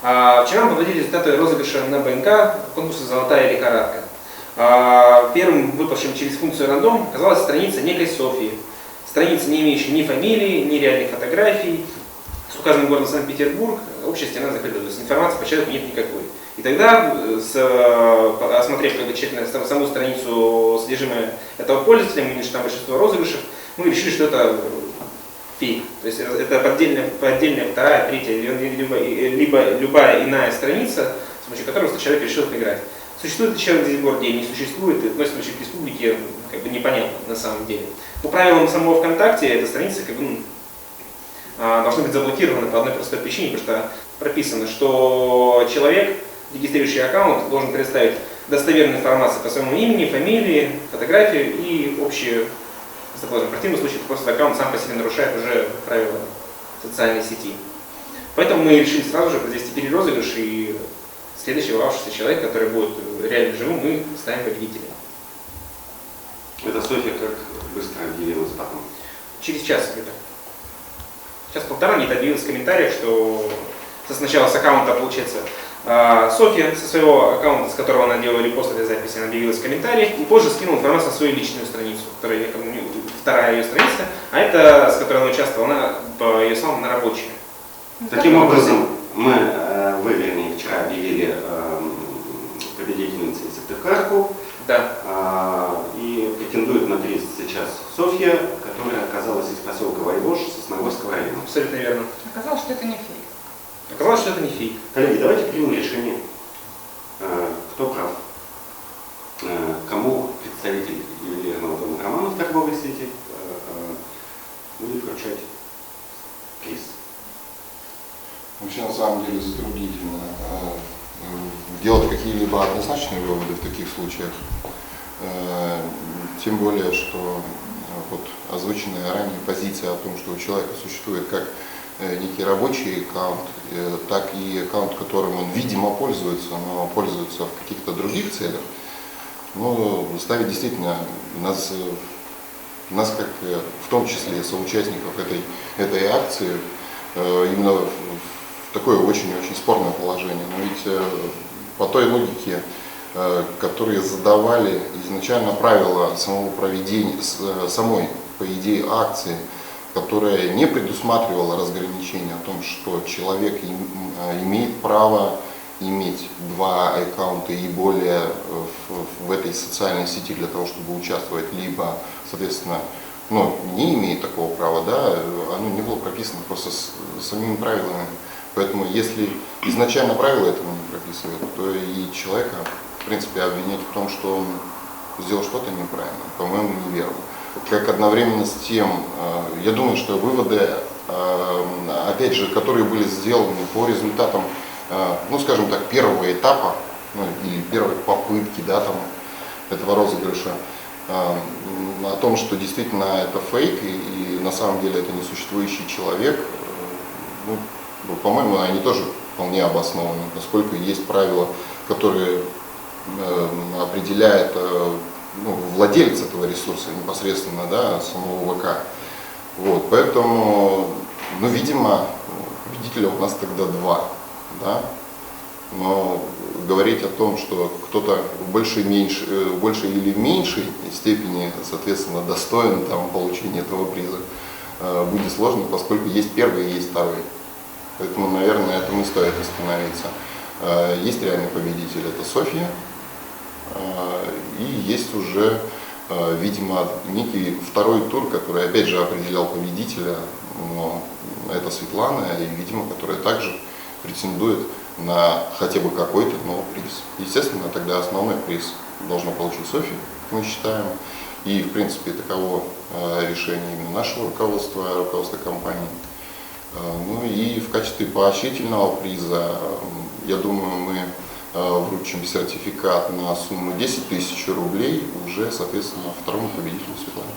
Вчера мы подводили результаты розыгрыша на БНК конкурса «Золотая лихорадка». Первым выпавшим через функцию рандом оказалась страница некой Софьи. Страница, не имеющая ни фамилии, ни реальных фотографий, с указанным городом Санкт-Петербург, общая стена закрыта, то есть информации по человеку нет никакой. И тогда, осмотрев тщательно саму страницу, содержимое этого пользователя, мы видим, что там большинство розыгрышев, мы решили, что это фейк. То есть это поддельная вторая, третья, либо любая иная страница, с помощью которой человек решил поиграть. Существует ли человек здесь в городе, не существует, относится к республике, непонятно на самом деле. По правилам самого ВКонтакте эта страница должна быть заблокирована по одной простой причине, потому что прописано, что человек, регистрирующий аккаунт, должен предоставить достоверную информацию по своему имени, фамилии, фотографии и общие местоположения. В противном случае просто аккаунт сам по себе нарушает уже правила социальной сети. Поэтому мы решили сразу же произвести перерозыгрыш, и следующий ворвавшийся человек, который будет реально живым, мы ставим победителя. Это Софья как быстро объявилась потом? Через час где-то. Час-полтора где-то объявилась в комментариях, что сначала с аккаунта, получается, Софья со своего аккаунта, с которого она делала репост этой записи, она объявилась в комментариях и позже скинула информацию на свою личную страницу, которая вторая ее страница, а это, с которой она участвовала, она, по ее словам, на рабочая. Таким образом, вы, вернее, вчера объявили победительницей сертификатку. Да. И претендует на приз сейчас Софья, которая оказалась из поселка Войвож Сосноводского района. Абсолютно верно. Оказалось, что это не фейк. Оказалось, что это не фейк. Коллеги, давайте примем решение. Кто прав? Кому представитель ювелирного дома Романов торговой сети будет вручать приз? Вообще, на самом деле, затруднительно делать какие-либо однозначные выводы в таких случаях. Тем более, что вот озвученная ранее позиция о том, что у человека существует как некий рабочий аккаунт, так и аккаунт, которым он, видимо, пользуется, но пользуется в каких-то других целях, ну, ставит действительно нас как в том числе соучастников этой акции именно в такое очень-очень спорное положение. Но ведь по той логике, которые задавали изначально правила самого проведения, самой, по идее, акции, которая не предусматривала разграничения о том, что человек имеет право иметь два аккаунта и более в этой социальной сети для того, чтобы участвовать, либо, соответственно, не имеет такого права, да, оно не было прописано просто самими правилами. Поэтому, если изначально правила этого не прописывают, то и человека, в принципе, обвинять в том, что он сделал что-то неправильно, по-моему, неверно. Как одновременно с тем, я думаю, что выводы, опять же, которые были сделаны по результатам, скажем так, первого этапа, или первой попытки, да, там, этого розыгрыша, о том, что действительно это фейк и на самом деле это несуществующий человек, по-моему, они тоже вполне обоснованы, поскольку есть правила, которые определяет владелец этого ресурса непосредственно, да, самого ВК. Вот, поэтому, видимо, победителя у нас тогда два, да? Но говорить о том, что кто-то в большей или в меньшей степени, соответственно, достоин получения этого приза, будет сложно, поскольку есть первый и есть второй. Поэтому, наверное, этому стоит остановиться. Есть реальный победитель, это Софья, и есть уже, видимо, некий второй тур, который опять же определял победителя, но это Светлана, и, видимо, которая также претендует на хотя бы какой-то, но приз. Естественно, тогда основной приз должна получить Софья, как мы считаем, и, в принципе, таково решение именно нашего руководства компании. И в качестве поощрительного приза, я думаю, мы вручим сертификат на сумму 10 000 рублей уже, соответственно, второму победителю Светлане.